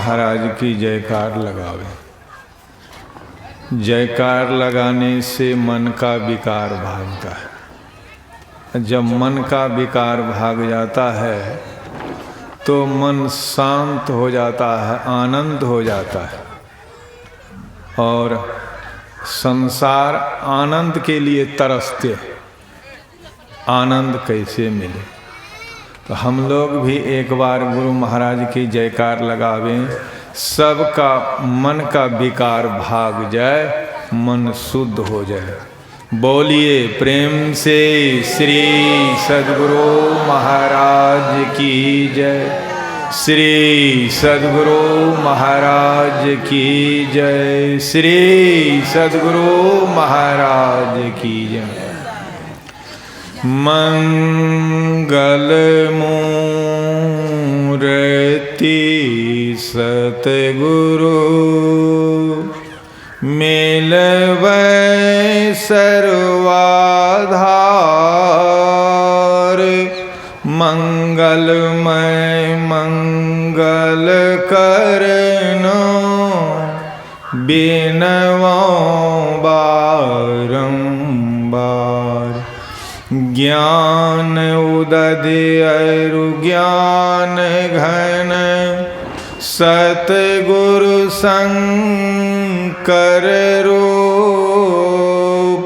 महाराज की जयकार लगावे। जयकार लगाने से मन का विकार भागता है। जब मन का विकार भाग जाता है तो मन शांत हो जाता है, आनंद हो जाता है। और संसार आनंद के लिए तरसते, आनंद कैसे मिले। तो हम लोग भी एक बार गुरु महाराज की जयकार लगावें, सबका मन का विकार भाग जाए, मन शुद्ध हो जाए। बोलिए प्रेम से श्री सद्गुरु महाराज की जय। श्री सद्गुरु महाराज की जय। श्री सद्गुरु महाराज की जय। मंगल मूर्ति सतगुरु मिलवै सर्वाधार। मंगलमय मंगल करनो बिनवो बारंबार। ज्ञान उदय अरु ज्ञान घन सतगुरु शंकर रूप।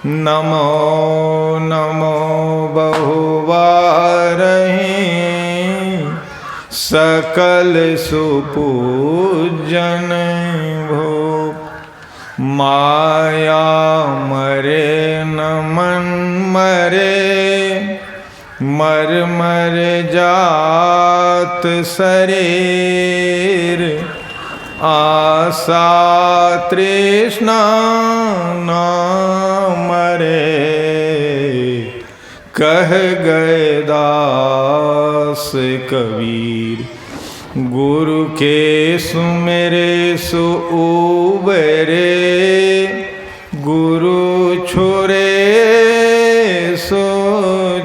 नमो नमो बहुवारहि सकल सुपूजन भूप। माया मरे न मन मरे, मर मर जात शरीर। आशा तृष्णा न मरे, कह गए दास कबीर। गुरु के सुमेरे सो उबरे, गुरु छोरे सो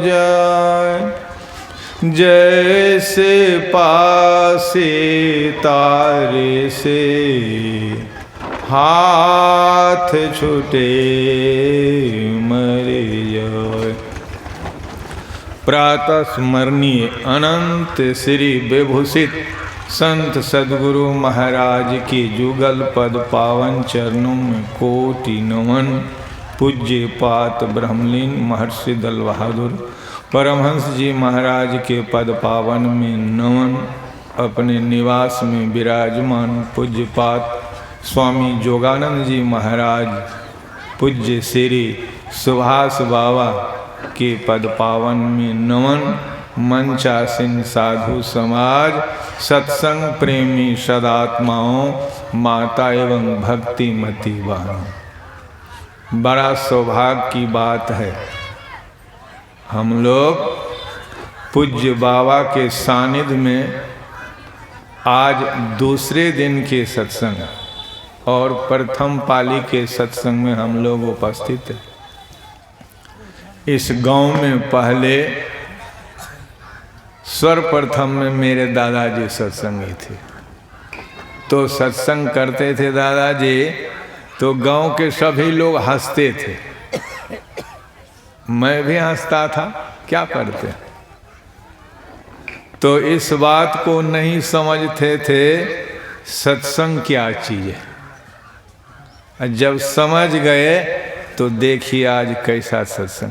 जाए। जैसे पासे तारे से हाथ छूटे मरे जाए। प्रातः स्मरणीय अनंत श्री विभूषित संत सद्गुरु महाराज के जुगल पद पावन चरणों में कोटि नमन। पूज्य पात ब्रह्मलीन महर्षि दल बहादुर परमहंस जी महाराज के पद पावन में नमन। अपने निवास में विराजमान पूज्य पात स्वामी जोगानंद जी महाराज, पूज्य श्री सुभाष बाबा के पद पावन में नमन। मंचासीन साधु समाज, सत्संग प्रेमी सदात्माओं, माता एवं भक्तिमती बहनों, बड़ा सौभाग्य की बात है हम लोग पूज्य बाबा के सानिध्य में आज दूसरे दिन के सत्संग और प्रथम पाली के सत्संग में हम लोग उपस्थित हैं। इस गांव में पहले सर्वप्रथम में मेरे दादाजी सत्संगी थे। तो सत्संग करते थे दादाजी, तो गांव के सभी लोग हंसते थे, मैं भी हंसता था। क्या करते, तो इस बात को नहीं समझते थे सत्संग क्या चीज है। जब समझ गए तो देखिए आज कैसा सत्संग।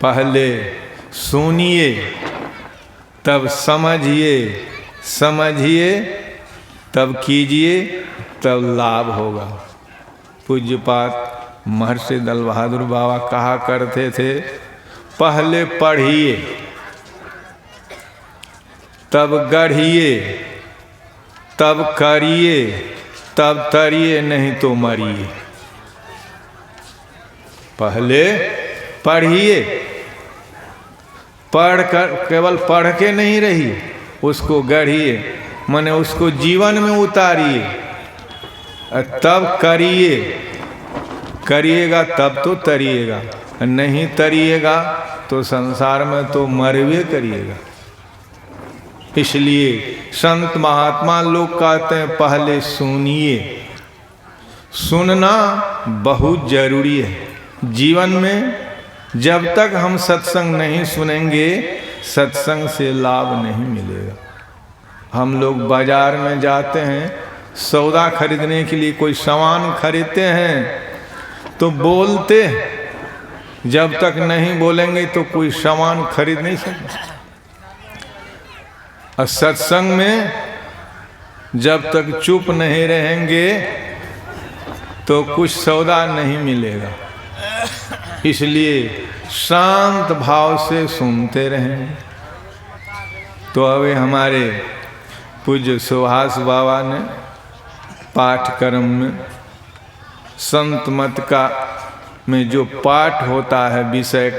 पहले सुनिए तब समझिए, समझिए तब कीजिए, तब लाभ होगा। पूज्यपात महर्षि दल बहादुर बाबा कहा करते थे, पहले पढ़िए तब गढ़िए, तब करिए, तब तरिए, नहीं तो मरिए। पहले पढ़िए, पढ़कर केवल पढ़ के नहीं रहिए, उसको गढ़िए, माने उसको जीवन में उतारिए, तब करिए। करिएगा तब तो तरिएगा, नहीं तरिएगा तो संसार में तो मरवे करिएगा। इसलिए संत महात्मा लोग कहते हैं पहले सुनिए। सुनना बहुत जरूरी है जीवन में। जब तक हम सत्संग नहीं सुनेंगे सत्संग से लाभ नहीं मिलेगा। हम लोग बाजार में जाते हैं सौदा खरीदने के लिए, कोई सामान खरीदते हैं तो बोलते, जब तक नहीं बोलेंगे तो कोई सामान खरीद नहीं सकते। और सत्संग में जब तक चुप नहीं रहेंगे तो कुछ सौदा नहीं मिलेगा। इसलिए शांत भाव से सुनते रहें। तो अभी हमारे पूज्य सुभाष बाबा ने पाठक्रम में संत मत का में जो पाठ होता है, विषय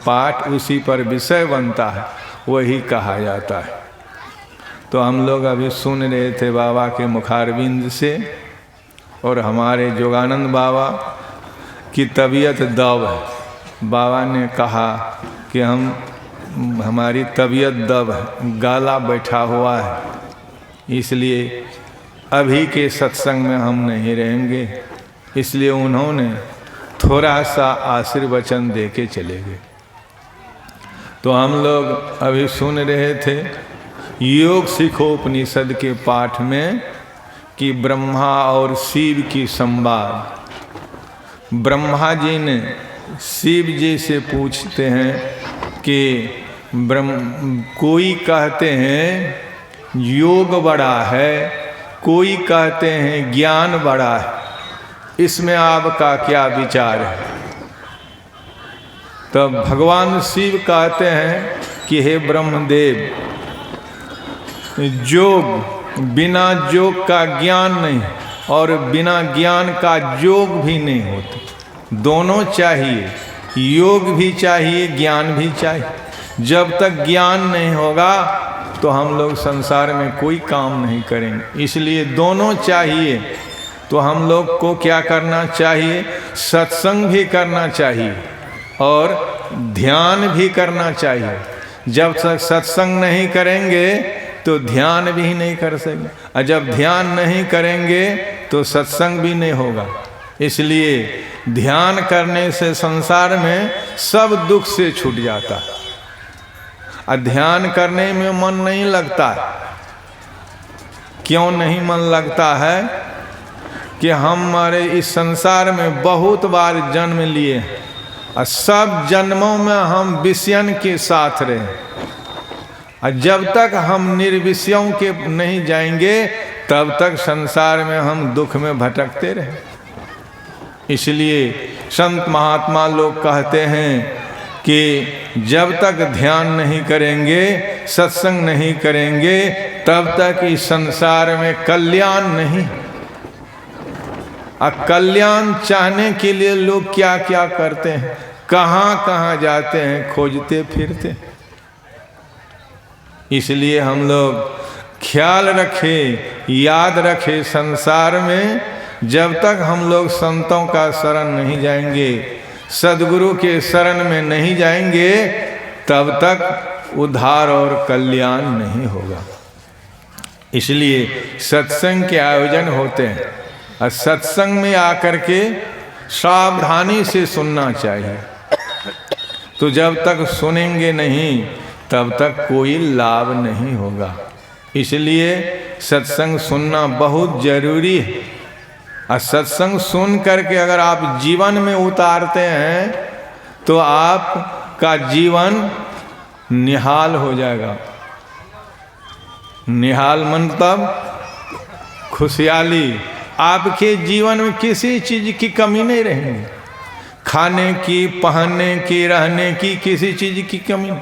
पाठ, उसी पर विषय बनता है, वही कहा जाता है। तो हम लोग अभी सुन रहे थे बाबा के मुखारविंद से, और हमारे जोगानंद बाबा की तबीयत दब है। बाबा ने कहा कि हमारी तबीयत दब है, गाला बैठा हुआ है, इसलिए अभी के सत्संग में हम नहीं रहेंगे। इसलिए उन्होंने थोड़ा सा आशीर्वचन दे के चले गए। तो हम लोग अभी सुन रहे थे योग सिखोपनिषद के पाठ में कि ब्रह्मा और शिव की संवाद। ब्रह्मा जी ने शिव जी से पूछते हैं कि कोई कहते हैं योग बड़ा है, कोई कहते हैं ज्ञान बड़ा है, इसमें आपका क्या विचार है? तब भगवान शिव कहते हैं कि हे ब्रह्मदेव, योग बिना योग का ज्ञान नहीं और बिना ज्ञान का योग भी नहीं होता। दोनों चाहिए, योग भी चाहिए, ज्ञान भी चाहिए। जब तक ज्ञान नहीं होगा तो हम लोग संसार में कोई काम नहीं करेंगे। इसलिए दोनों चाहिए। तो हम लोग को क्या करना चाहिए? सत्संग भी करना चाहिए और ध्यान भी करना चाहिए। जब तक सत्संग नहीं करेंगे तो ध्यान भी नहीं कर सकेंगे, और जब ध्यान नहीं करेंगे तो सत्संग भी नहीं होगा। इसलिए ध्यान करने से संसार में सब दुख से छूट जाता है। और ध्यान करने में मन नहीं लगता। क्यों नहीं मन लगता है? कि हमारे इस संसार में बहुत बार जन्म लिए और सब जन्मों में हम विषयन के साथ रहे, और जब तक हम निर्विषयों के नहीं जाएंगे तब तक संसार में हम दुख में भटकते रहे। इसलिए संत महात्मा लोग कहते हैं कि जब तक ध्यान नहीं करेंगे, सत्संग नहीं करेंगे, तब तक इस संसार में कल्याण नहीं। और कल्याण चाहने के लिए लोग क्या क्या करते हैं, कहाँ कहाँ जाते हैं, खोजते फिरते। इसलिए हम लोग ख्याल रखें, याद रखें, संसार में जब तक हम लोग संतों का शरण नहीं जाएंगे, सद्गुरु के शरण में नहीं जाएंगे, तब तक उद्धार और कल्याण नहीं होगा। इसलिए सत्संग के आयोजन होते हैं, और सत्संग में आकर के सावधानी से सुनना चाहिए। तो जब तक सुनेंगे नहीं तब तक कोई लाभ नहीं होगा। इसलिए सत्संग सुनना बहुत जरूरी है। और सत्संग सुन करके अगर आप जीवन में उतारते हैं तो आपका जीवन निहाल हो जाएगा। निहाल मतलब खुशहाली। आपके जीवन में किसी चीज की कमी नहीं रहेगी। खाने की, पहनने की, रहने की, किसी चीज की कमी नहीं।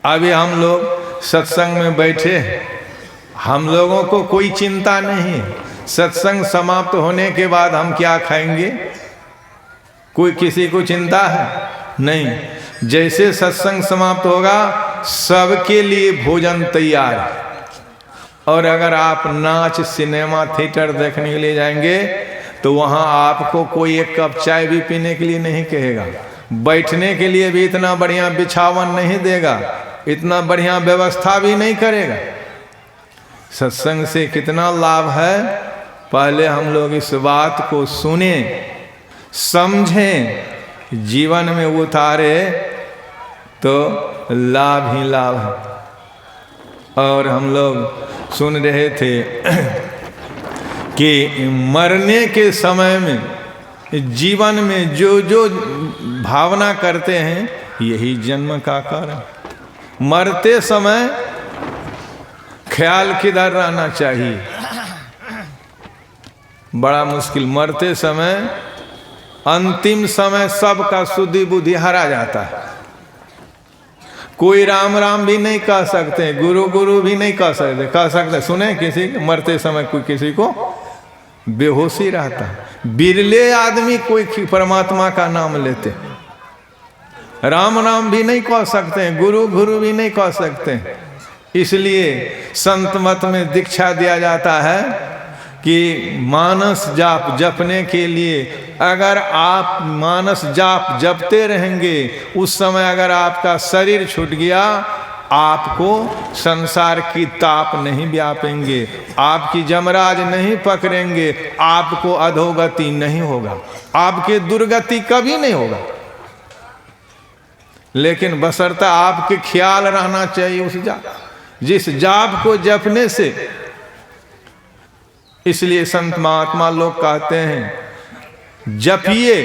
अभी हम लोग सत्संग में बैठे, हम लोगों को कोई चिंता नहीं है। सत्संग समाप्त होने के बाद हम क्या खाएंगे, कोई किसी को चिंता है? नहीं। जैसे सत्संग समाप्त होगा सबके लिए भोजन तैयार है। और अगर आप नाच, सिनेमा, थिएटर देखने के लिए जाएंगे तो वहाँ आपको कोई एक कप चाय भी पीने के लिए नहीं कहेगा। बैठने के लिए भी इतना बढ़िया बिछावन नहीं देगा। इतना बढ़िया व्यवस्था भी नहीं करेगा। सत्संग से कितना लाभ है, पहले हम लोग इस बात को सुने, समझें, जीवन में उतारे तो लाभ ही लाभ है। और हम लोग सुन रहे थे कि मरने के समय में जीवन में जो जो भावना करते हैं यही जन्म का कारण। मरते समय ख्याल किधर रहना चाहिए, बड़ा मुश्किल। मरते समय अंतिम समय सबका शुद्धि बुद्धि हरा जाता है। कोई राम राम भी नहीं कह सकते, गुरु गुरु भी नहीं कह सकते। सुने किसी मरते समय कोई किसी को बेहोशी रहता है। बिरले आदमी कोई परमात्मा का नाम लेते, राम राम भी नहीं कह सकते, गुरु गुरु भी नहीं कह सकते। इसलिए संत मत में दीक्षा दिया जाता है कि मानस जाप जपने के लिए, अगर आप मानस जाप जपते रहेंगे, उस समय अगर आपका शरीर छूट गया, आपको संसार की ताप नहीं व्यापेंगे, आपकी जमराज नहीं पकड़ेंगे, आपको अधोगति नहीं होगा, आपके दुर्गति कभी नहीं होगा। लेकिन बशर्ता आपके ख्याल रहना चाहिए उस जाप, जिस जाप को जपने से। इसलिए संत महात्मा लोग कहते हैं जपिए।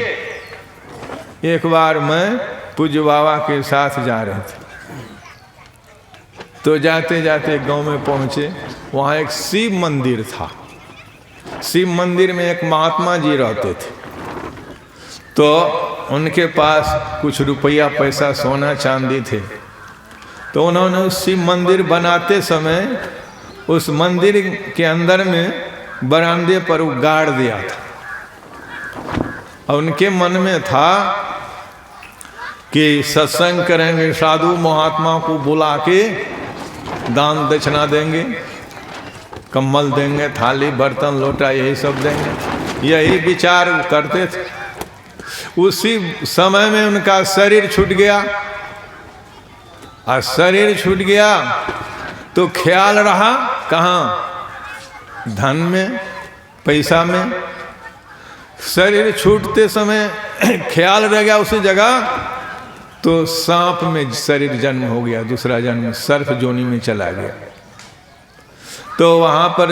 एक बार मैं पूज्य बाबा के साथ जा रहे थे, तो जाते जाते गांव में पहुंचे, वहाँ एक शिव मंदिर था। शिव मंदिर में एक महात्मा जी रहते थे, तो उनके पास कुछ रुपया पैसा सोना चांदी थे। तो उन्होंने उस शिव मंदिर बनाते समय उस मंदिर के अंदर में बरामदे पर वो गाड़ दिया था। और उनके मन में था कि सत्संग करेंगे, साधु महात्मा को बुला के दान दक्षिणा देंगे, कम्बल देंगे, थाली बर्तन लोटा यही सब देंगे, यही विचार करते थे। उसी समय में उनका शरीर छूट गया, और शरीर छूट गया तो ख्याल रहा कहाँ? धन में, पैसा में। शरीर छूटते समय ख्याल रह गया उसी जगह, तो सांप में शरीर जन्म हो गया, दूसरा जन्म सर्प जोनी में चला गया। तो वहाँ पर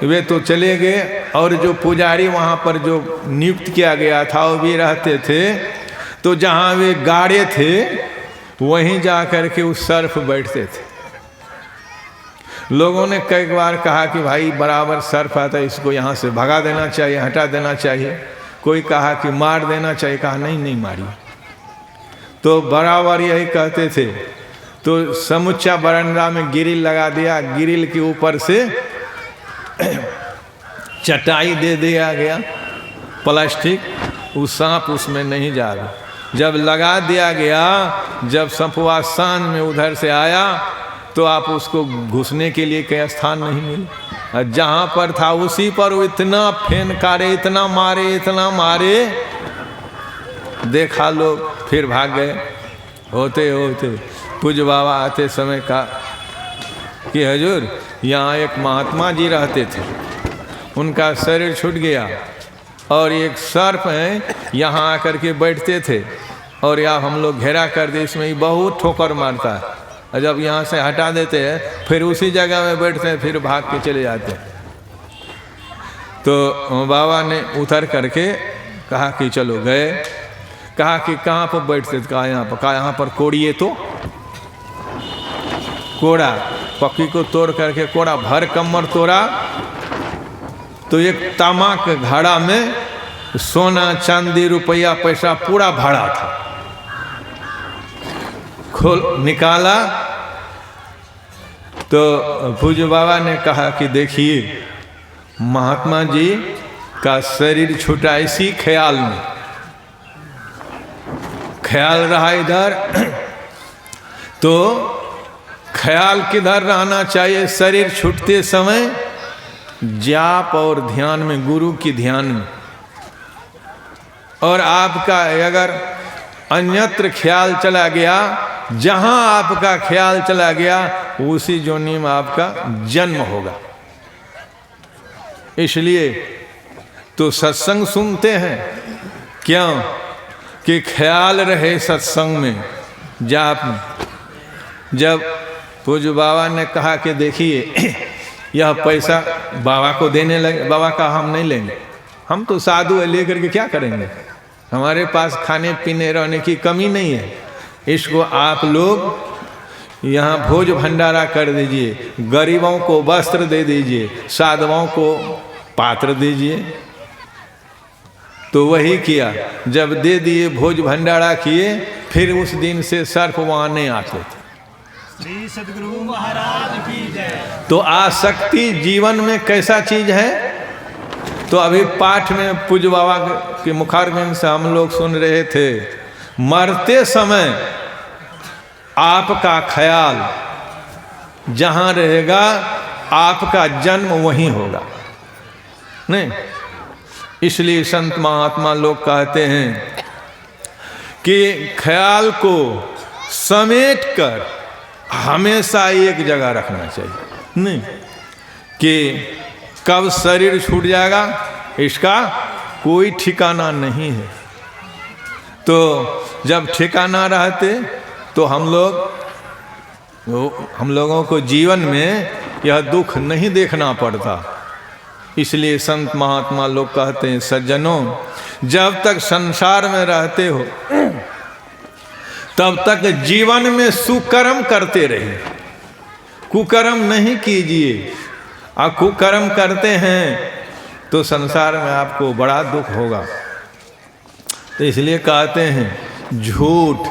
वे तो चले गए, और जो पुजारी वहाँ पर जो नियुक्त किया गया था वो भी रहते थे। तो जहाँ वे गाड़े थे वहीं जा कर के उस सर्प बैठते थे। लोगों ने कई बार कहा कि भाई बराबर सर्प आता है, इसको यहाँ से भगा देना चाहिए, हटा देना चाहिए। कोई कहा कि मार देना चाहिए, कहा नहीं नहीं मारिए। तो बराबर यही कहते थे। तो समुच्चा बरामदा में ग्रिल लगा दिया, ग्रिल के ऊपर से चटाई दे दिया गया प्लास्टिक, वो सांप उसमें नहीं जा रहा। जब लगा दिया गया, जब सांपवा शान में उधर से आया, तो आप उसको घुसने के लिए कहीं स्थान नहीं मिला। जहाँ पर था उसी पर वो इतना फेनकारे, इतना मारे, देखा लोग, फिर भाग गए। होते होते पूज्य बाबा आते समय कहा कि हजूर यहाँ एक महात्मा जी रहते थे, उनका शरीर छूट गया, और एक सर्प है यहाँ आकर के बैठते थे, और यहाँ हम लोग घेरा कर दे, इसमें बहुत ठोकर मारता है। और जब यहाँ से हटा देते हैं फिर उसी जगह में बैठते हैं, फिर भाग के चले जाते हैं। तो बाबा ने उतर करके कहा कि चलो गए। कहा कि कहाँ पर बैठते थे? कहा यहाँ पर। कहा यहाँ पर कोड़िए तो। कोड़ा पक्की को तोड़ करके कोड़ा भर कमर तोड़ा, तो एक तामा के घड़ा में सोना चांदी रुपया पैसा पूरा भरा था। खोल निकाला तो पूज्य बाबा ने कहा कि देखिए महात्मा जी का शरीर छूटा इसी ख्याल में। ख्याल रहा इधर, तो ख्याल किधर रहना चाहिए? शरीर छूटते समय जाप और ध्यान में, गुरु की ध्यान में। और आपका अगर अन्यत्र ख्याल चला गया जहां आपका ख्याल चला गया उसी जोनी में आपका जन्म होगा। इसलिए तो सत्संग सुनते हैं, क्यों कि ख्याल रहे सत्संग में। जब पूज्य बाबा ने कहा कि देखिए यह पैसा बाबा को देने लगे, बाबा का हम नहीं लेंगे, हम तो साधु है, लेकर के क्या करेंगे, हमारे पास खाने पीने रहने की कमी नहीं है, इसको आप लोग यहाँ भोज भंडारा कर दीजिए, गरीबों को वस्त्र दे दीजिए, साधुओं को पात्र दीजिए। तो वही किया, जब दे दिए, भोज भंडारा किए, फिर उस दिन से सर्प वहाँ नहीं आते थे। श्री सद्गुरु महाराज की जय। तो आसक्ति जीवन में कैसा चीज है? तो अभी पाठ में पूज्य बाबा के मुखारबिंद से हम लोग सुन रहे थे, मरते समय आपका ख्याल जहां रहेगा आपका जन्म वहीं होगा। नहीं, इसलिए संत महात्मा लोग कहते हैं कि ख्याल को समेट कर हमेशा एक जगह रखना चाहिए। नहीं कि कब शरीर छूट जाएगा इसका कोई ठिकाना नहीं है। तो जब ठिकाना रहते तो हम लोगों को जीवन में यह दुख नहीं देखना पड़ता। इसलिए संत महात्मा लोग कहते हैं, सज्जनों जब तक संसार में रहते हो तब तक जीवन में सुकर्म करते रहिए, कुकर्म नहीं कीजिए। और कुकर्म करते हैं तो संसार में आपको बड़ा दुख होगा। तो इसलिए कहते हैं झूठ,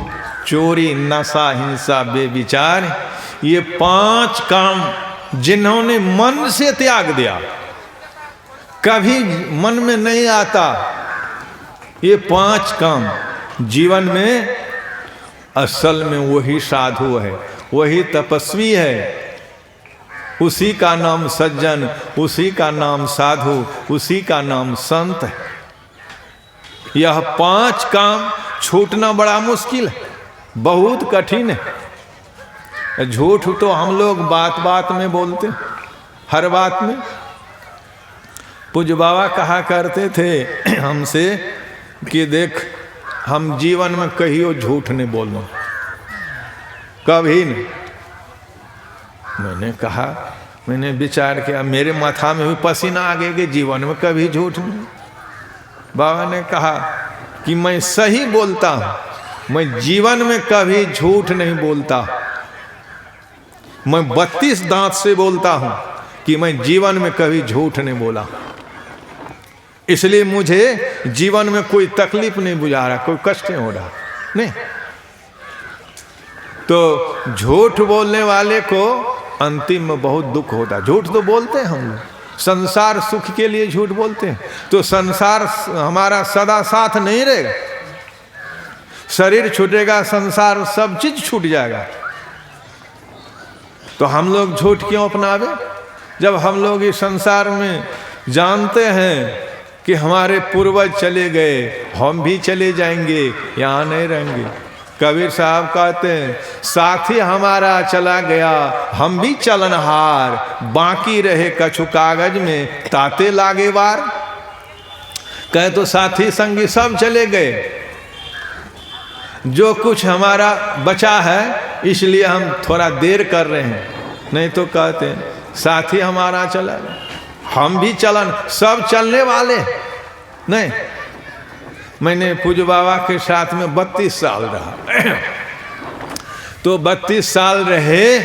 चोरी, नशा, हिंसा, बेविचार, ये 5 काम जिन्होंने मन से त्याग दिया, कभी मन में नहीं आता, ये 5 काम जीवन में असल में वही साधु है, वही तपस्वी है, उसी का नाम सज्जन, उसी का नाम साधु, उसी का नाम संत है। यह 5 काम छूटना बड़ा मुश्किल है, बहुत कठिन है। झूठ तो हम लोग बात बात में बोलते, हर बात में। पूज्य बाबा कहा करते थे हमसे कि देख, हम जीवन में कहियो झूठ नहीं बोलना, कभी नहीं। मैंने कहा, मैंने विचार किया, मेरे माथा में भी पसीना आ गया कि जीवन में कभी झूठ नहीं। बाबा ने कहा कि मैं सही बोलता हूँ, मैं जीवन में कभी झूठ नहीं बोलता। मैं 32 दांत से बोलता हूँ कि मैं जीवन में कभी झूठ नहीं बोला। इसलिए मुझे जीवन में कोई तकलीफ नहीं बुझा रहा, कोई कष्ट नहीं हो रहा। नहीं तो झूठ बोलने वाले को अंतिम में बहुत दुख होता है। झूठ तो बोलते हैं हम लोग, संसार सुख के लिए झूठ बोलते हैं, तो संसार हमारा सदा साथ नहीं रहेगा। शरीर छूटेगा, संसार सब चीज छूट जाएगा। तो हम लोग झूठ क्यों अपनावे? जब हम लोग इस संसार में जानते हैं कि हमारे पूर्वज चले गए, हम भी चले जाएंगे, यहाँ नहीं रहेंगे। कबीर साहब कहते हैं, साथी हमारा चला गया, हम भी चलनहार, बाकी रहे कछु कागज में ताते लागे वार। कहे तो साथी संगी सब चले गए, जो कुछ हमारा बचा है इसलिए हम थोड़ा देर कर रहे हैं। नहीं तो कहते हैं साथी हमारा चला गया, हम भी चलन, सब चलने वाले। नहीं, मैंने पूज्य बाबा के साथ में 32 साल रहा तो 32 साल रहे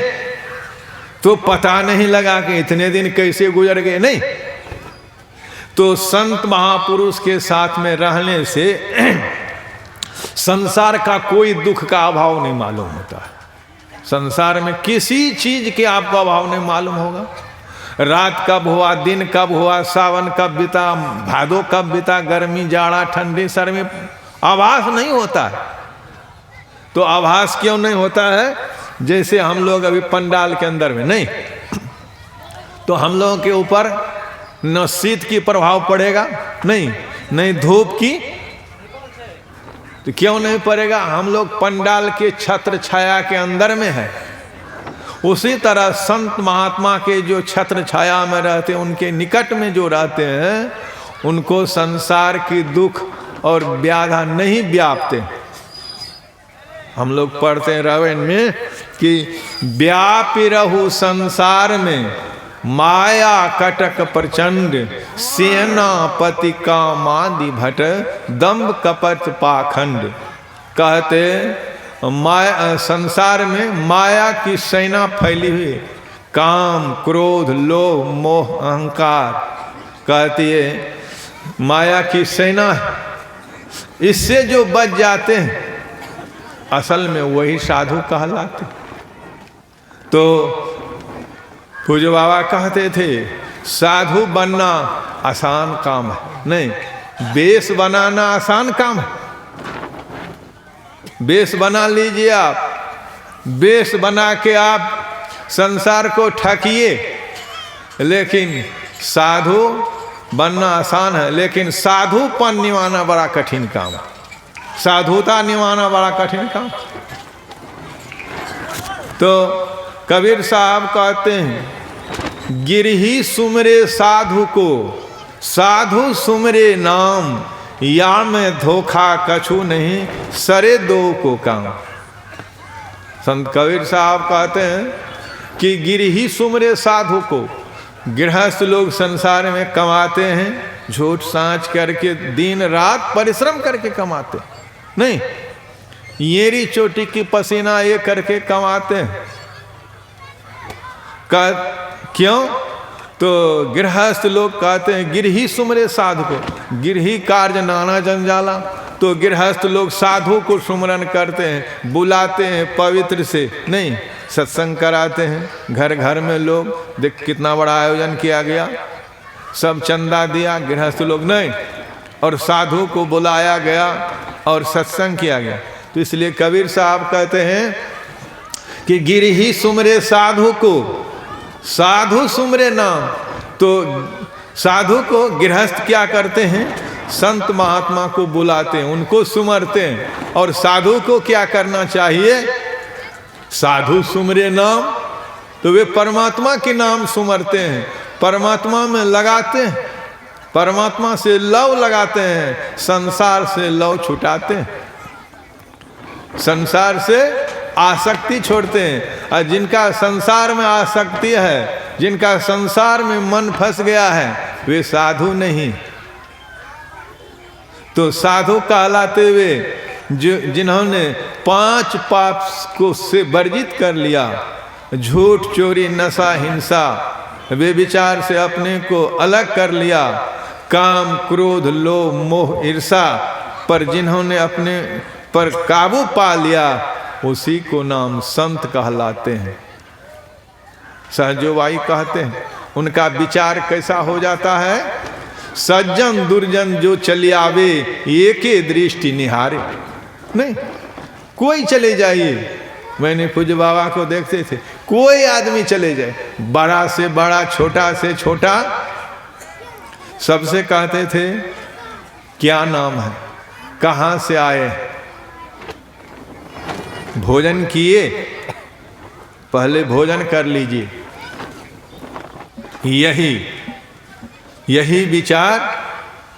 तो पता नहीं लगा कि इतने दिन कैसे गुजर गए। नहीं तो संत महापुरुष के साथ में रहने से संसार का कोई दुख का अभाव नहीं मालूम होता। संसार में किसी चीज के आपको अभाव नहीं मालूम होगा। रात कब हुआ, दिन कब हुआ, सावन कब बीता, भादो कब बीता, गर्मी, जाड़ा, ठंडी, सर्दी, आभास नहीं होता है। तो आभास क्यों नहीं होता है? जैसे हम लोग अभी पंडाल के अंदर में नहीं, तो हम लोगों के ऊपर न शीत की प्रभाव पड़ेगा, नहीं धूप की। तो क्यों नहीं पड़ेगा? हम लोग पंडाल के छत्र छाया के अंदर में है। उसी तरह संत महात्मा के जो छत्र छाया में रहते हैं, उनके निकट में जो रहते हैं, उनको संसार की दुख और व्याधा नहीं व्यापते। हम लोग पढ़ते हैं रामायण में कि व्यापी रहु संसार में माया कटक प्रचंड, सेनापति कामादि भट, दम्भ कपट पाखंड। कहते माया, संसार में माया की सेना फैली हुई, काम क्रोध लोभ मोह अहंकार, कहती है माया की सेना है। इससे जो बच जाते हैं, असल में वही साधु कहलाते। तो पूज्य बाबा कहते थे साधु बनना आसान काम है नहीं, बेस बनाना आसान काम है। बेस बना लीजिए आप, बेस बना के आप संसार को ठकिए, लेकिन साधु बनना आसान है। लेकिन साधुपन निभाना बड़ा कठिन काम है, साधुता निभाना बड़ा कठिन काम। तो कबीर साहब कहते हैं गिरही सुमरे साधु को, साधु सुमरे नाम, या में धोखा कछु नहीं, सरे दो को काम। संत कबीर साहब कहते हैं कि गिरही सुमरे साधु को, गृहस्थ लोग संसार में कमाते हैं, झूठ सांच करके दिन रात परिश्रम करके कमाते नहीं, येरी चोटी की पसीना ये करके कमाते हैं। क्यों? तो गृहस्थ लोग कहते हैं गिरही सुमरे साधु को, गिरही कार्य नाना जंजाला। तो गृहस्थ लोग साधु को सुमरन करते हैं, बुलाते हैं पवित्र से नहीं, सत्संग कराते हैं। घर घर में लोग देख कितना बड़ा आयोजन किया गया, सब चंदा दिया, गृहस्थ लोग नहीं, और साधु को बुलाया गया और सत्संग किया गया। तो इसलिए कबीर साहब कहते हैं कि गिरही सुमरे साधु को, साधु सुमरे नाम। तो साधु को गृहस्थ क्या करते हैं? संत महात्मा को बुलाते हैं, उनको सुमरते हैं। और साधु को क्या करना चाहिए? साधु सुमरे नाम, तो वे परमात्मा के नाम सुमरते हैं, परमात्मा में लगाते हैं, परमात्मा से लव लगाते हैं, संसार से लव छुटाते हैं, संसार से आसक्ति छोड़ते हैं। और जिनका संसार में आसक्ति है, जिनका संसार में मन फंस गया है, वे साधु नहीं। तो साधु कहलाते हुए जिन्होंने 5 पाप को से वर्जित कर लिया, झूठ चोरी नशा हिंसा व्यभिचार से अपने को अलग कर लिया, काम क्रोध लोभ मोह ईर्षा पर जिन्होंने अपने पर काबू पा लिया, उसी को नाम संत कहलाते हैं। सहजोबाई कहते हैं उनका विचार कैसा हो जाता है? सज्जन दुर्जन जो चले आवे, एके दृष्टि निहारे। नहीं, कोई चले जाइए, मैंने पूज्य बाबा को देखते थे, कोई आदमी चले जाए, बड़ा से बड़ा छोटा से छोटा, सबसे कहते थे क्या नाम है, कहाँ से आए, भोजन किए, पहले भोजन कर लीजिए। यही विचार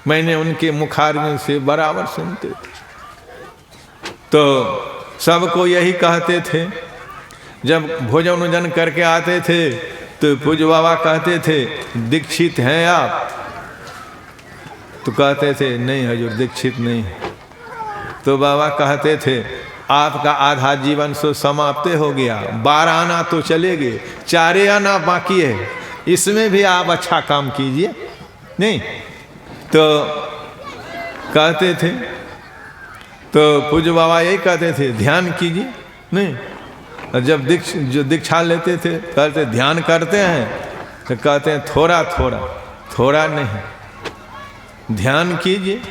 मैंने उनके मुखारबिंद से बराबर सुनते थे। तो सबको यही कहते थे। जब भोजन वोजन करके आते थे तो पूज्य बाबा कहते थे दीक्षित हैं आप? तो कहते थे नहीं हजूर दीक्षित नहीं। तो बाबा कहते थे आपका आधा जीवन सो समाप्त हो गया, 12 आना तो चले गए, 4 आना बाकी है, इसमें भी आप अच्छा काम कीजिए। नहीं तो कहते थे, तो पूज्य बाबा यही कहते थे ध्यान कीजिए। नहीं, जब दीक्षा लेते थे कहते ध्यान करते हैं, तो कहते हैं थोड़ा थोड़ा, थोड़ा नहीं, ध्यान कीजिए।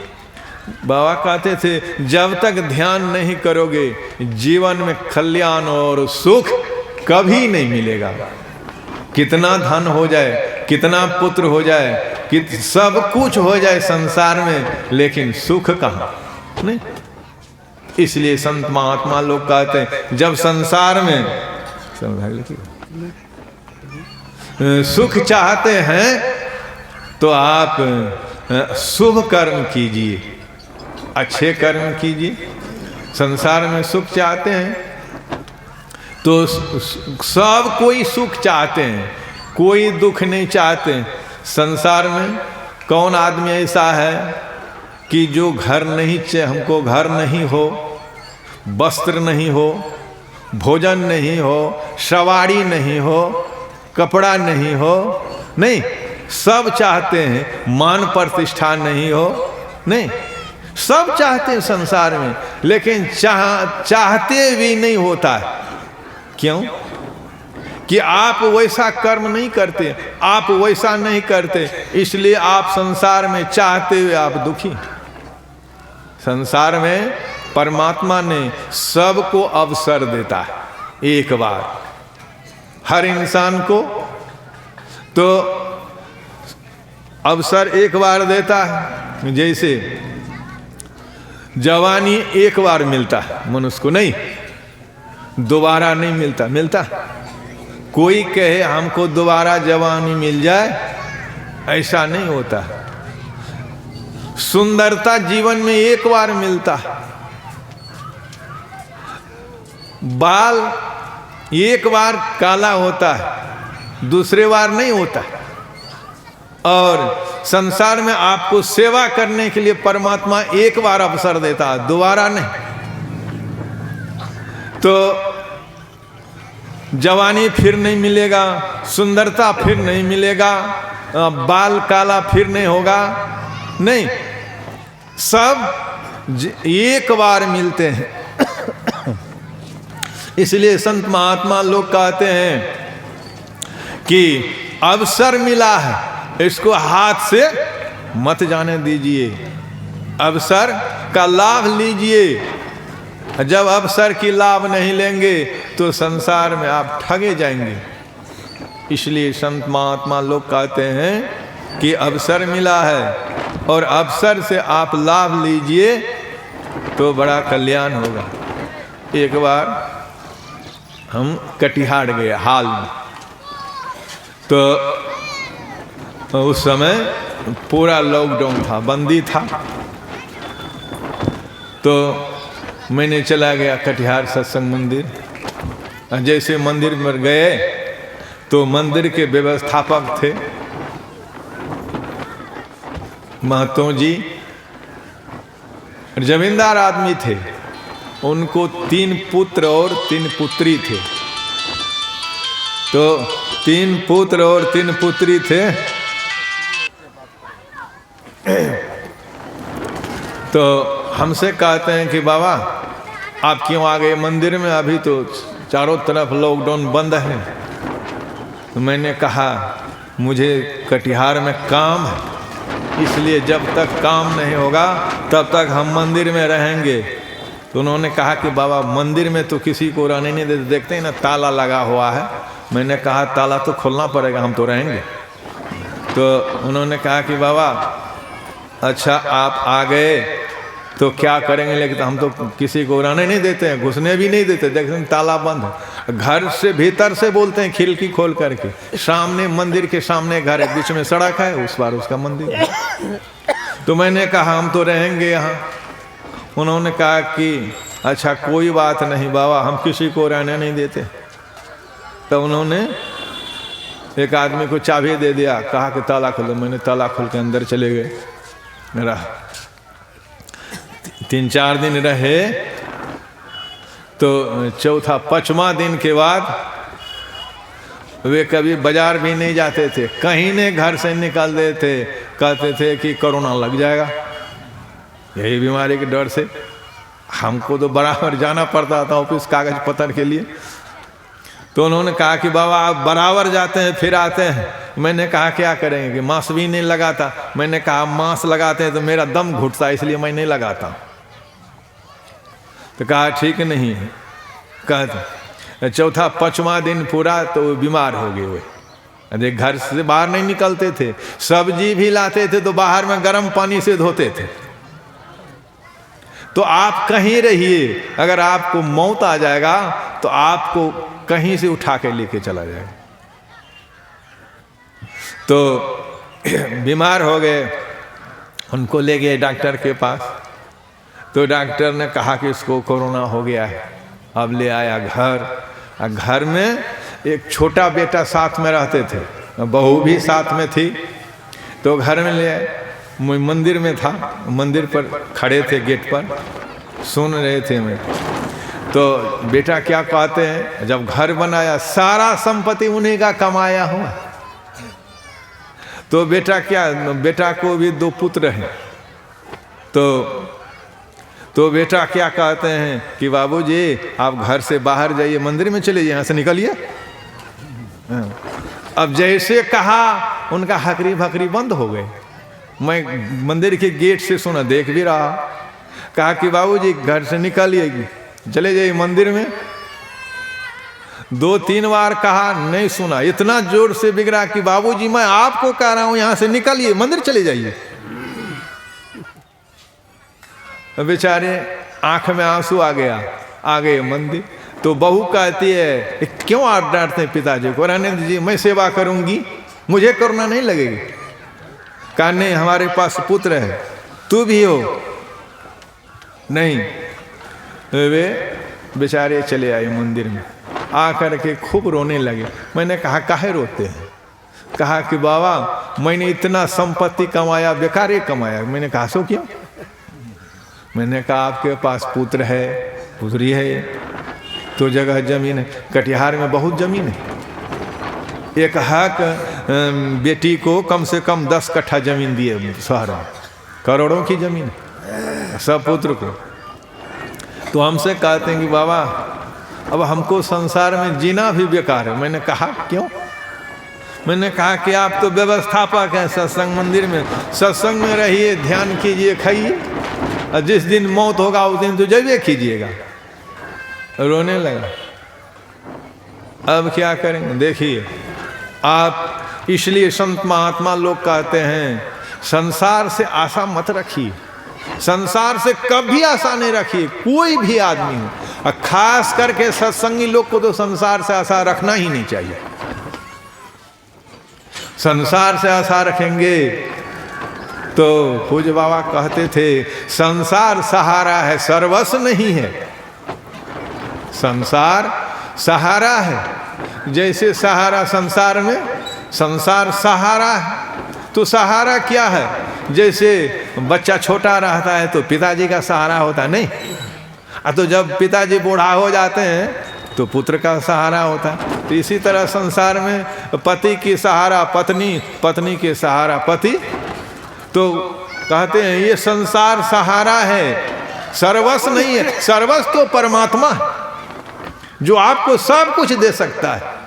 बाबा कहते थे जब तक ध्यान नहीं करोगे जीवन में कल्याण और सुख कभी नहीं मिलेगा। कितना धन हो जाए, कितना पुत्र हो जाए, सब कुछ हो जाए संसार में, लेकिन सुख कहाँ? नहीं, इसलिए संत महात्मा लोग कहते हैं जब संसार में सुख चाहते हैं तो आप शुभ कर्म कीजिए, अच्छे कर्म कीजिए। संसार में सुख चाहते हैं तो सब कोई सुख चाहते हैं, कोई दुख नहीं चाहते। संसार में कौन आदमी ऐसा है कि जो घर नहीं चाहिए, हमको घर नहीं हो, वस्त्र नहीं हो, भोजन नहीं हो, सवारी नहीं हो, कपड़ा नहीं हो, नहीं, सब चाहते हैं। मान प्रतिष्ठा नहीं हो, नहीं, सब चाहते हैं संसार में, लेकिन चाहते भी नहीं होता है। क्यों? कि आप वैसा कर्म नहीं करते, आप वैसा नहीं करते, इसलिए आप संसार में चाहते हुए आप दुखी। संसार में परमात्मा ने सबको अवसर देता है एक बार, हर इंसान को तो अवसर एक बार देता है। जैसे जवानी एक बार मिलता है मनुष्य को, नहीं दोबारा नहीं मिलता। मिलता कोई कहे हमको दोबारा जवानी मिल जाए, ऐसा नहीं होता। सुंदरता जीवन में एक बार मिलता, बाल एक बार काला होता है, दूसरे बार नहीं होता। और संसार में आपको सेवा करने के लिए परमात्मा एक बार अवसर देता है, दोबारा नहीं। तो जवानी फिर नहीं मिलेगा, सुंदरता फिर नहीं मिलेगा, बाल काला फिर नहीं होगा, नहीं, सब एक बार मिलते हैं। इसलिए संत महात्मा लोग कहते हैं कि अवसर मिला है, इसको हाथ से मत जाने दीजिए, अवसर का लाभ लीजिए। जब अवसर की लाभ नहीं लेंगे तो संसार में आप ठगे जाएंगे। इसलिए संत महात्मा लोग कहते हैं कि अवसर मिला है और अवसर से आप लाभ लीजिए तो बड़ा कल्याण होगा। एक बार हम कटिहार गए हाल में, तो उस समय पूरा लॉकडाउन था, बंदी था। तो मैंने चला गया कटिहार सत्संग मंदिर। जैसे मंदिर में गए तो मंदिर के व्यवस्थापक थे महतो जी, जमींदार आदमी थे। उनको 3 पुत्र और 3 पुत्री थे। तो 3 पुत्र और 3 पुत्री थे। तो हमसे कहते हैं कि बाबा आप क्यों आ गए मंदिर में, अभी तो चारों तरफ लॉकडाउन बंद है। तो मैंने कहा मुझे कटिहार में काम है, इसलिए जब तक काम नहीं होगा तब तक हम मंदिर में रहेंगे। तो उन्होंने कहा कि बाबा मंदिर में तो किसी को रहने नहीं देते, देखते हैं ना ताला लगा हुआ है। मैंने कहा ताला तो खोलना पड़ेगा, हम तो रहेंगे। तो उन्होंने कहा कि बाबा अच्छा आप आ गए तो क्या करेंगे, लेकिन हम तो किसी को रहने नहीं देते हैं, घुसने भी नहीं देते, देखते हैं ताला बंद है। घर से भीतर से बोलते हैं खिड़की खोल करके, सामने मंदिर के सामने घर है, बीच में सड़क है, उस बार उसका मंदिर है। तो मैंने कहा हम तो रहेंगे यहाँ। उन्होंने कहा कि अच्छा कोई बात नहीं बाबा, हम किसी को रहने नहीं देते। तो उन्होंने एक आदमी को चाबी दे दिया, कहा कि ताला खोलो। मैंने ताला खोल के अंदर चले गए। मेरा 3-4 दिन रहे। तो चौथा 5वां दिन के बाद वे कभी बाजार भी नहीं जाते थे, कहीं ने घर से निकालते थे, कहते थे कि कोरोना लग जाएगा। यही बीमारी के डर से हमको तो बराबर जाना पड़ता था ऑफिस कागज पत्र के लिए। तो उन्होंने कहा कि बाबा आप बराबर जाते हैं फिर आते हैं। मैंने कहा क्या करेंगे कि मास्क भी नहीं लगाता। मैंने कहा मास्क लगाते हैं तो मेरा दम घुटता है, इसलिए मैं नहीं लगाता। तो कहा ठीक नहीं है। कहते चौथा 5वां दिन पूरा तो बीमार हो गए। वे घर से बाहर नहीं निकलते थे, सब्जी भी लाते थे तो बाहर में गर्म पानी से धोते थे। तो आप कहीं रहिए, अगर आपको मौत आ जाएगा तो आपको कहीं से उठा के लेके चला जाएगा। तो बीमार हो गए, उनको ले गए डॉक्टर के पास। तो डॉक्टर ने कहा कि इसको कोरोना हो गया है। अब ले आया घर। घर में एक छोटा बेटा साथ में रहते थे, बहू भी साथ में थी। तो घर में ले आए, मंदिर में था, मंदिर पर खड़े थे गेट पर, सुन रहे थे मैं। तो बेटा क्या कहते हैं, जब घर बनाया सारा संपत्ति उन्हीं का कमाया हुआ। तो बेटा को भी 2 पुत्र हैं। तो बेटा क्या कहते हैं कि बाबूजी आप घर से बाहर जाइए, मंदिर में चले जाइए, यहाँ से निकलिए। अब जैसे कहा उनका हकरी भकरी बंद हो गए। मैं मंदिर के गेट से सुना, देख भी रहा। कहा कि बाबूजी घर से निकलिए, चले जाइए मंदिर में। 2-3 बार कहा, नहीं सुना। इतना जोर से बिगड़ा कि बाबूजी मैं आपको कह रहा हूं यहाँ से निकलिए, मंदिर चले जाइए। बेचारे आंख में आंसू आ गया, आ गए मंदिर। तो बहू कहती है, क्यों आप डांटते हैं पिताजी को, रहने दीजिए, मैं सेवा करूंगी, मुझे करना नहीं लगेगी। कहा नहीं, हमारे पास पुत्र है, तू भी हो। नहीं, वे बेचारे चले आए मंदिर में। आकर के खूब रोने लगे। मैंने कहा काहे रोते हैं? कहा कि बाबा मैंने इतना संपत्ति कमाया, बेकार ही कमाया। मैंने कहा सो क्यों? मैंने कहा आपके पास पुत्र है, पुत्री है, तो जगह जमीन है, कटिहार में बहुत जमीन है। एक हक बेटी को कम से कम 10 कट्ठा जमीन दिए शहर में, करोड़ों की जमीन सब पुत्र को। तो हमसे कहते हैं कि बाबा अब हमको संसार में जीना भी बेकार है। मैंने कहा क्यों? मैंने कहा कि आप तो व्यवस्थापक हैं सत्संग मंदिर में, सत्संग में रहिए, ध्यान कीजिए, खाइए, और जिस दिन मौत होगा उस दिन तो जैवे कीजिएगा। रोने लगा। अब क्या करेंगे? देखिए आप, इसलिए संत महात्मा लोग कहते हैं संसार से आशा मत रखिए, संसार से कभी आशा नहीं रखिए, कोई भी आदमी हो, और खास करके सत्संगी लोग को तो संसार से आशा रखना ही नहीं चाहिए। संसार से आशा रखेंगे तो पूज्य बाबा कहते थे संसार सहारा है, सर्वस्व नहीं है। संसार सहारा है, जैसे सहारा संसार में, संसार सहारा है। तो सहारा क्या है? जैसे बच्चा छोटा रहता है तो पिताजी का सहारा होता है, नहीं? तो जब पिताजी बूढ़ा हो जाते हैं तो पुत्र का सहारा होता है। तो इसी तरह संसार में पति की सहारा पत्नी, पत्नी के सहारा पति। तो कहते हैं ये संसार सहारा है, सर्वस्व नहीं है। सर्वस्व तो परमात्मा है जो आपको सब कुछ दे सकता है।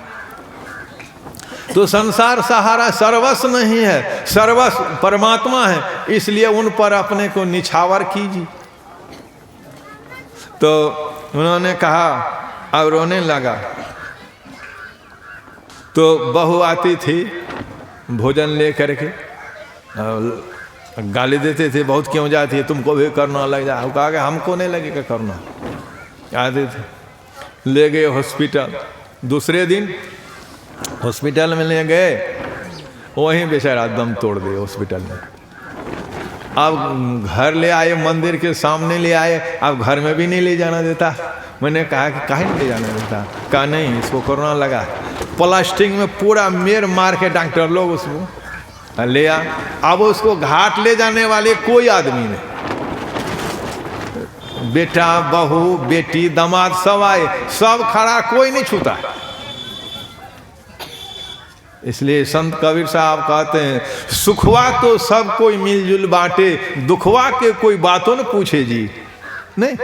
तो संसार सहारा सर्वस्व नहीं है, सर्वस्व परमात्मा है, इसलिए उन पर अपने को निछावर कीजिए। तो उन्होंने कहा, अब रोने लगा। तो बहू आती थी भोजन ले करके, गाली देते थे, बहुत क्यों जाती है, तुमको भी करना लग जा। कहा कि हमको नहीं लगेगा करना। आते थे, ले गए हॉस्पिटल। दूसरे दिन हॉस्पिटल में ले गए, वहीं बेचारा दम तोड़ दिए हॉस्पिटल में। अब घर ले आए, मंदिर के सामने ले आए, अब घर में भी नहीं ले जाना देता। मैंने कहा कि काहे नहीं ले जाना देता? कहा नहीं, इसको कोरोना लगा। प्लास्टिक में पूरा मेर मार के डॉक्टर लोग उसको ले आ। अब उसको घाट ले जाने वाले कोई आदमी नहीं, बेटा बहू बेटी दामाद सब आए, सब खड़ा, कोई नहीं छूता। इसलिए संत कबीर साहब कहते हैं सुखवा तो सब कोई मिलजुल बांटे, दुखवा के कोई बातों न पूछे जी। नहीं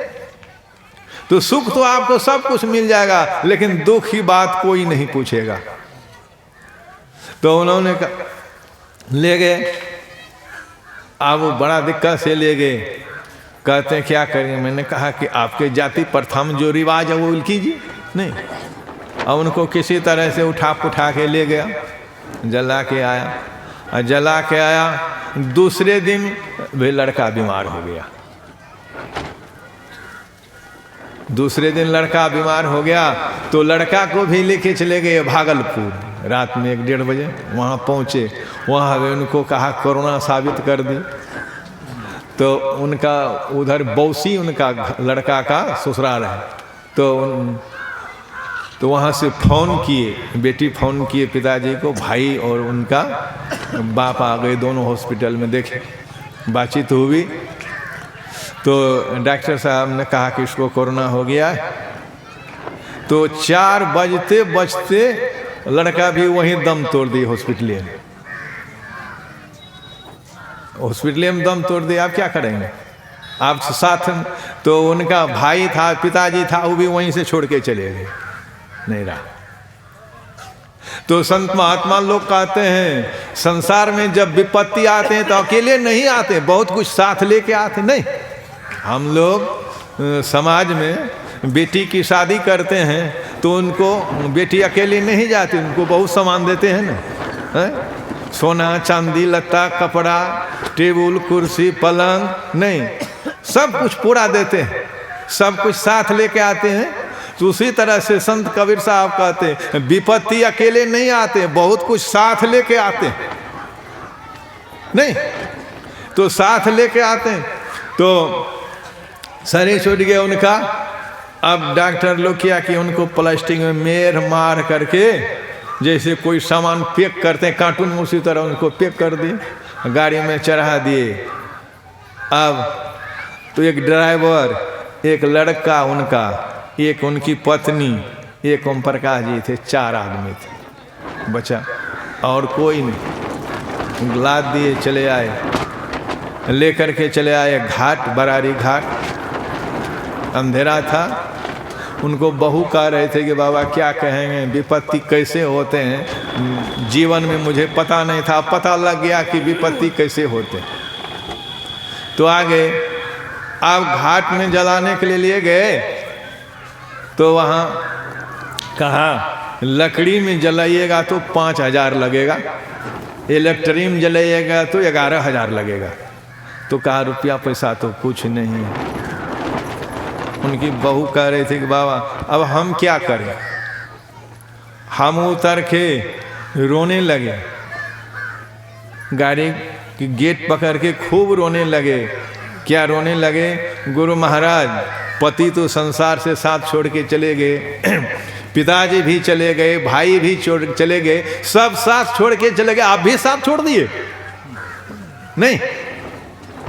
तो सुख तो आपको सब कुछ मिल जाएगा, लेकिन दुख की बात कोई नहीं पूछेगा। तो उन्होंने ले गए। अब वो बड़ा दिक्कत से ले गए। कहते हैं क्या करें? मैंने कहा कि आपके जाति प्रथा में जो रिवाज है वो कीजिए। नहीं, अब उनको किसी तरह से उठा पुठा के ले गया, जला के आया। और जला के आया, दूसरे दिन भी लड़का बीमार हो गया। दूसरे दिन लड़का बीमार हो गया तो लड़का को भी लेके चले गए भागलपुर। रात में 1-1:30 बजे वहाँ पहुँचे। वहाँ उनको कहा कोरोना साबित कर दी। तो उनका उधर बौसी उनका लड़का का ससुराल है। तो वहाँ से फ़ोन किए, बेटी फ़ोन किए पिताजी को, भाई और उनका बाप आ गए, दोनों हॉस्पिटल में देखे, बातचीत हुई। तो डॉक्टर साहब ने कहा कि इसको कोरोना हो गया है। तो 4 बजते बजते लड़का भी वहीं दम तोड़ दी हॉस्पिटल में दम तोड़ दिया। आप क्या करेंगे? आप साथ तो उनका भाई था, पिताजी था, वो भी वहीं से छोड़ के चले गए, नहीं रहा। तो संत महात्मा लोग कहते हैं संसार में जब विपत्ति आते हैं तो अकेले नहीं आते, बहुत कुछ साथ लेके आते। नहीं, हम लोग समाज में बेटी की शादी करते हैं तो उनको बेटी अकेले नहीं जाती, उनको बहुत सामान देते हैं ना, सोना चांदी लत्ता कपड़ा टेबुल कुर्सी पलंग, नहीं सब कुछ पूरा देते हैं, सब कुछ साथ लेके आते हैं। तो उसी तरह से संत कबीर साहब कहते हैं विपत्ति अकेले नहीं आते, बहुत कुछ साथ लेके आते हैं। नहीं तो साथ लेके आते हैं। तो शरीर छूट गया उनका। अब डॉक्टर लोग किया कि उनको प्लास्टिक में मेर मार करके जैसे कोई सामान पैक करते हैं कार्टून में, उसी तरह उनको पैक कर दिए, गाड़ी में चढ़ा दिए। अब तो एक ड्राइवर, एक लड़का उनका, एक उनकी पत्नी, एक ओम प्रकाश जी थे, 4 आदमी थे, बचा और कोई नहीं। लाद दिए, चले आए, लेकर के चले आए घाट, बरारी घाट। अंधेरा था। उनको बहू कह रहे थे कि बाबा क्या कहेंगे, विपत्ति कैसे होते हैं, जीवन में मुझे पता नहीं था, पता लग गया कि विपत्ति कैसे होते हैं। तो आगे आप घाट में जलाने के लिए गए तो वहाँ कहा लकड़ी में जलाइएगा तो 5,000 लगेगा, इलेक्ट्रिक में जलाइएगा तो 11,000 लगेगा। तो कहा रुपया पैसा तो कुछ नहीं है। उनकी बहू कह रही थी कि बाबा अब हम क्या करें। हम उतर के रोने लगे, गाड़ी की गेट पकड़ के खूब रोने लगे। क्या रोने लगे? गुरु महाराज पति तो संसार से साथ छोड़ के चले गए, पिताजी भी चले गए, भाई भी चले गए, सब साथ छोड़ के चले गए, आप भी साथ छोड़ दिए। नहीं,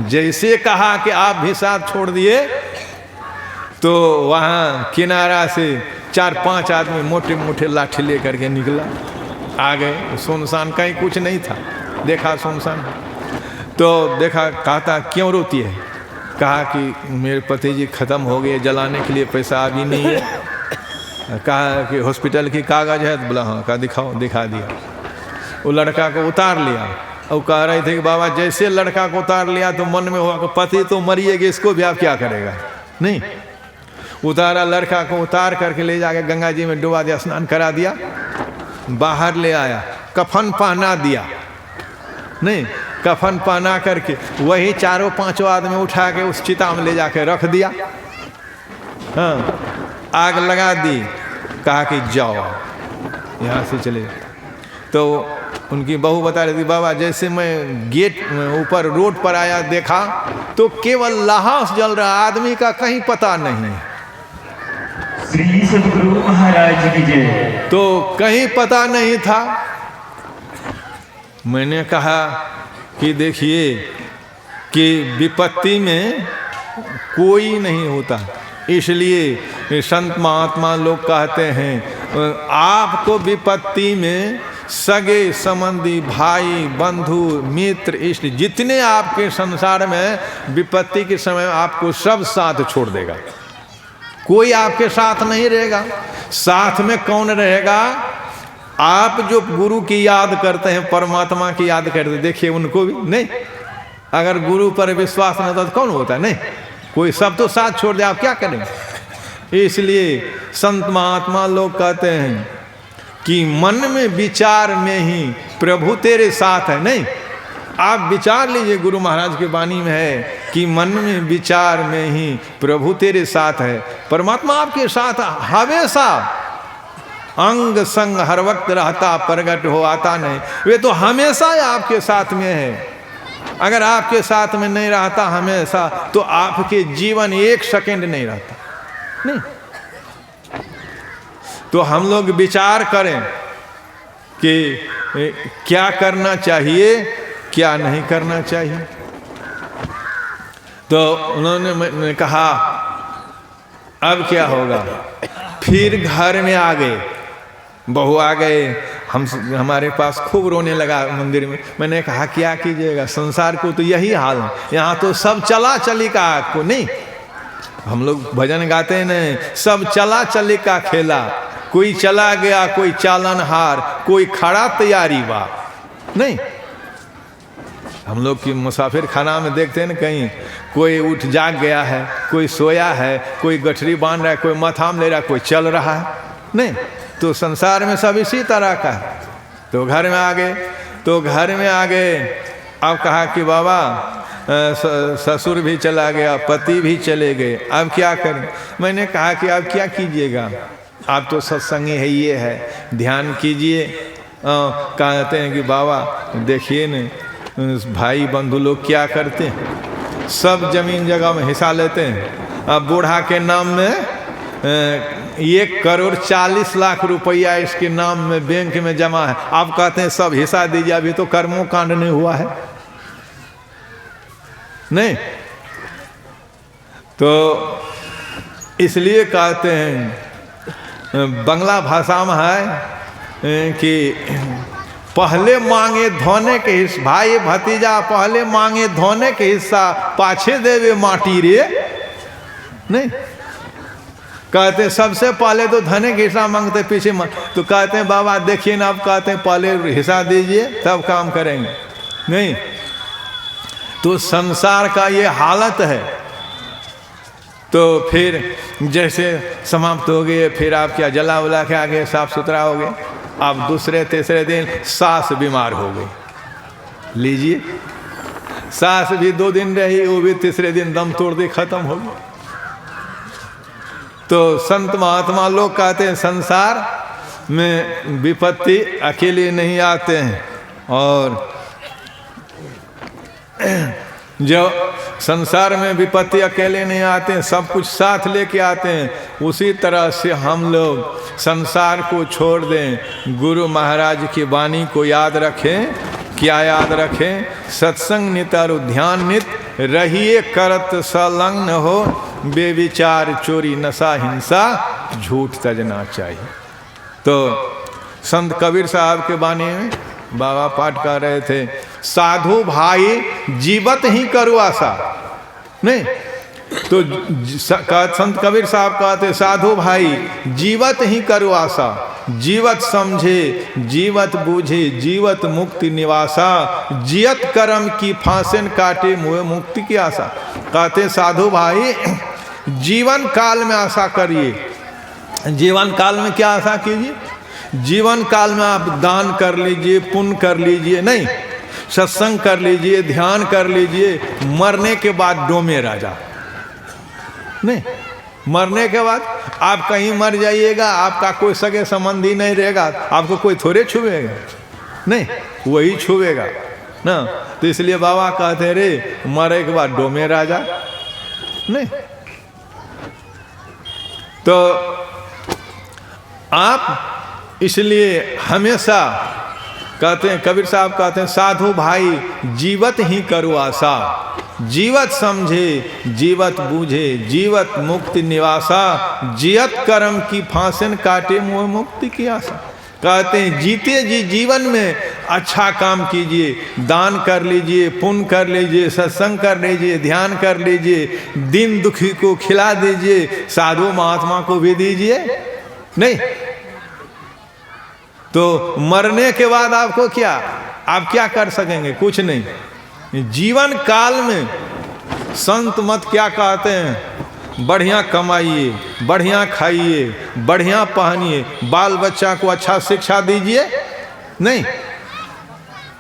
जैसे कहा कि आप भी साथ छोड़ दिए तो वहाँ किनारा से 4-5 आदमी मोटे मोटे लाठी लेकर के निकला, आ गए। सुनसान, कहीं कुछ नहीं था, देखा सुनसान। तो देखा, कहता क्यों रोती है? कहा कि मेरे पति जी ख़त्म हो गए, जलाने के लिए पैसा अभी नहीं है। कहा कि हॉस्पिटल की कागज़ है? तो बोला हाँ। कहा दिखाओ, दिखा दिया। वो लड़का को उतार लिया और कह रहे थे कि बाबा जैसे लड़का को उतार लिया तो मन में हुआ कि पति तो मरिएगा, इसको भी आप क्या करेगा। नहीं, उतारा, लड़का को उतार करके ले जाके गंगा जी में डुबा दिया, स्नान करा दिया, बाहर ले आया, कफन पहना दिया। नहीं, कफन पहना करके वही 4-5 आदमी उठा के उस चिता में ले जाके रख दिया। हाँ, आग लगा दी, कहा कि जाओ यहाँ से चले। तो उनकी बहू बता रही थी बाबा जैसे मैं गेट ऊपर रोड पर आया देखा तो केवल लाश जल रहा, आदमी का कहीं पता नहीं। श्री सद्गुरु महाराज की जय। तो कहीं पता नहीं था। मैंने कहा कि देखिए कि विपत्ति में कोई नहीं होता, इसलिए संत महात्मा लोग कहते हैं आपको विपत्ति में सगे संबंधी भाई बंधु मित्र इष्ट जितने आपके संसार में विपत्ति के समय आपको सब साथ छोड़ देगा, कोई आपके साथ नहीं रहेगा। साथ में कौन रहेगा? आप जो गुरु की याद करते हैं, परमात्मा की याद करते हैं, देखिए उनको भी नहीं। अगर गुरु पर विश्वास नहीं होता तो कौन होता है? नहीं, कोई सब तो साथ छोड़ दे, आप क्या करेंगे। इसलिए संत महात्मा लोग कहते हैं कि मन में विचार में ही प्रभु तेरे साथ है। नहीं, आप विचार लीजिए, गुरु महाराज की वाणी में है कि मन में विचार में ही प्रभु तेरे साथ है। परमात्मा आपके साथ हमेशा अंग संग हर वक्त रहता, प्रगट हो आता नहीं, वे तो हमेशा ही आपके साथ में है। अगर आपके साथ में नहीं रहता हमेशा, तो आपके जीवन एक सेकंड नहीं रहता। नहीं, तो हम लोग विचार करें कि क्या करना चाहिए, क्या नहीं करना चाहिए। तो उन्होंने मैंने कहा अब क्या होगा। फिर घर में आ गए, बहू आ गए, हमारे पास खूब रोने लगा मंदिर में। मैंने कहा क्या कीजिएगा, संसार को तो यही हाल है, यहाँ तो सब चला चली का आपको नहीं। हम लोग भजन गाते हैं नहीं, सब चला चली का खेला, कोई चला गया कोई चालन हार, कोई खड़ा तैयारी बा नहीं। हम लोग की मुसाफिर खाना में देखते हैं ना, कहीं कोई उठ जाग गया है, कोई सोया है, कोई गठरी बांध रहा है, कोई मथाम ले रहा है, कोई चल रहा है नहीं। तो संसार में सब इसी तरह का है। तो घर में आ गए, तो घर में आ गए। अब कहा कि बाबा ससुर भी चला गया, पति भी चले गए, अब क्या करें। मैंने कहा कि अब क्या कीजिएगा, आप तो सत्संगी है, ये है, ध्यान कीजिए। कहते हैं कि बाबा देखिए न, भाई बंधु लोग क्या करते हैं, सब जमीन जगह में हिस्सा लेते हैं। अब बूढ़ा के नाम में 1,40,00,000 रुपया इसके नाम में बैंक में जमा है। आप कहते हैं सब हिस्सा दीजिए, अभी तो कर्मों कांड नहीं हुआ है नहीं। तो इसलिए कहते हैं, बंगला भाषा में है कि पहले मांगे धोने के हिस्सा, भाई भतीजा पहले मांगे धोने के हिस्सा, पाछे देवे माटी रे नहीं। कहते सबसे पहले तो धने के हिस्सा मांगते, पीछे तो कहते हैं बाबा देखिए ना, आप कहते हैं पहले हिस्सा दीजिए तब काम करेंगे नहीं। तो संसार का ये हालत है। तो फिर जैसे समाप्त हो गए, फिर आप क्या जला उला के आगे साफ सुथरा हो गए। अब दूसरे तीसरे दिन सास बीमार हो गई, लीजिए सास भी 2 दिन रही, वो भी तीसरे दिन दम तोड़ दी, खत्म हो गई। तो संत महात्मा लोग कहते हैं संसार में विपत्ति अकेले नहीं आते हैं, और जो संसार में विपत्ति अकेले नहीं आते हैं, सब कुछ साथ लेके आते हैं। उसी तरह से हम लोग संसार को छोड़ दें, गुरु महाराज की वाणी को याद रखें। क्या याद रखें, सत्संग नित और ध्यान नित रहिए, करत संलग्न हो, बेविचार चोरी नशा हिंसा झूठ तजना चाहिए। तो संत कबीर साहब के वाणी में बाबा पाठ कर रहे थे, साधु भाई जीवत ही करो आशा नहीं। तो संत कबीर साहब कहते साधु भाई जीवत ही करो आशा, जीवत समझे जीवत बूझे, जीवत मुक्ति निवासा, जियत कर्म की फांसेन काटे मुए मुक्ति की आशा। कहते साधु भाई जीवन काल में आशा करिए। जीवन काल में क्या आशा कीजिए, जीवन काल में आप दान कर लीजिए, पुण्य कर लीजिए नहीं, सत्संग कर लीजिए, ध्यान कर लीजिए। मरने के बाद डोमे राजा नहीं, मरने के बाद आप कहीं मर जाइएगा, आपका कोई सगे संबंधी नहीं रहेगा, आपको कोई थोड़े छुएगा नहीं, वही छुएगा ना। तो इसलिए बाबा कहते रे मरे के बाद डोमे राजा नहीं। तो आप इसलिए हमेशा कहते हैं, कबीर साहब कहते हैं साधु भाई जीवत ही करो आशा, जीवत समझे जीवत बूझे, जीवत मुक्ति निवासा, जियत कर्म की फांसन काटे मोह मुक्ति की आशा। कहते हैं जीते जी जीवन में अच्छा काम कीजिए, दान कर लीजिए, पुण्य कर लीजिए, सत्संग कर लीजिए, ध्यान कर लीजिए, दिन दुखी को खिला दीजिए, साधु महात्मा को भी दीजिए नहीं। तो मरने के बाद आपको क्या, आप क्या कर सकेंगे, कुछ नहीं। जीवन काल में संत मत क्या कहते हैं, बढ़िया कमाइए, बढ़िया खाइए, बढ़िया पहनिए, बाल बच्चा को अच्छा शिक्षा दीजिए नहीं,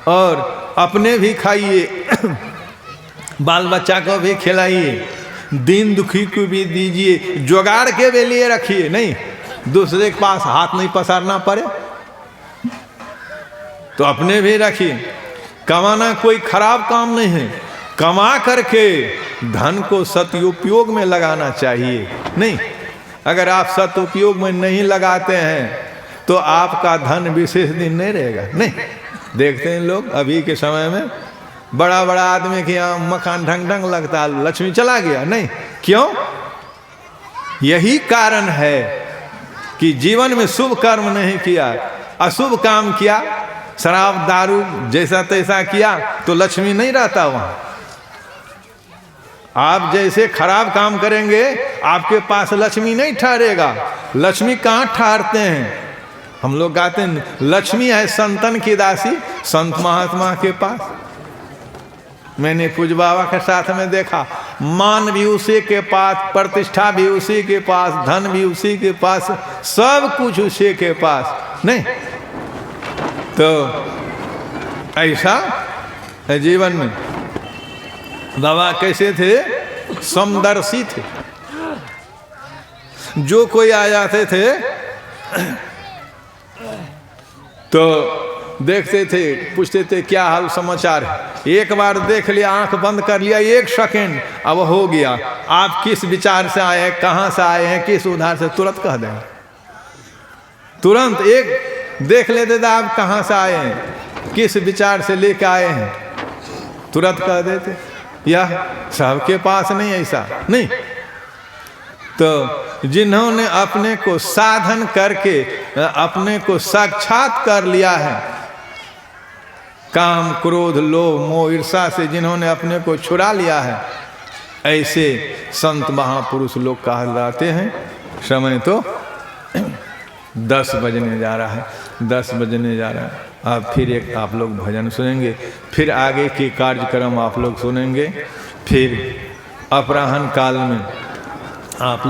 और अपने भी खाइए बाल बच्चा को भी खिलाइए, दीन दुखी को भी दीजिए, जुगाड़ के भी लिए रखिए, नहीं दूसरे के पास हाथ नहीं पसारना पड़े तो अपने भी रखिए। कमाना कोई खराब काम नहीं है, कमा करके धन को सदुपयोग में लगाना चाहिए। नहीं, अगर आप सदुपयोग में नहीं लगाते हैं तो आपका धन विशेष दिन नहीं रहेगा। नहीं, देखते हैं लोग अभी के समय में बड़ा बड़ा आदमी के यहाँ मकान ढंग ढंग लगता है, लक्ष्मी चला गया। नहीं, क्यों? यही कारण है कि जीवन में शुभ कर्म नहीं किया, अशुभ काम किया, शराब दारू जैसा तैसा किया तो लक्ष्मी नहीं रहता वहां। आप जैसे खराब काम करेंगे आपके पास लक्ष्मी नहीं ठहरेगा। लक्ष्मी कहाँ ठहरते हैं? हम लोग गाते हैं लक्ष्मी है संतन की दासी, संत महात्मा के पास। मैंने पूज बाबा के साथ में देखा, मान भी उसी के पास, प्रतिष्ठा भी उसी के पास, धन भी उसी के पास, सब कुछ उसी के पास। नहीं तो ऐसा है जीवन में। बाबा कैसे थे? समदर्शी थे। जो कोई आ जाते थे तो देखते थे, पूछते थे क्या हाल समाचार है। एक बार देख लिया, आंख बंद कर लिया, एक सेकंड अब हो गया। आप किस विचार से आए हैं, कहाँ से आए हैं, किस उधार से, तुरंत कह देंगे। तुरंत एक देख लेते थे आप कहाँ से आए हैं, किस विचार से लेकर आए हैं, तुरंत कह देते। यह सबके पास नहीं, ऐसा नहीं। तो जिन्होंने अपने को साधन करके अपने को साक्षात कर लिया है, काम क्रोध लोभ मोह ईर्षा से जिन्होंने अपने को छुड़ा लिया है, ऐसे संत महापुरुष लोग कहलाते हैं। समय तो 10 बजने जा रहा है, 10 बजने जा रहा है। अब फिर एक आप लोग भजन सुनेंगे, फिर आगे के कार्यक्रम आप लोग सुनेंगे, फिर अपराह्न काल में आप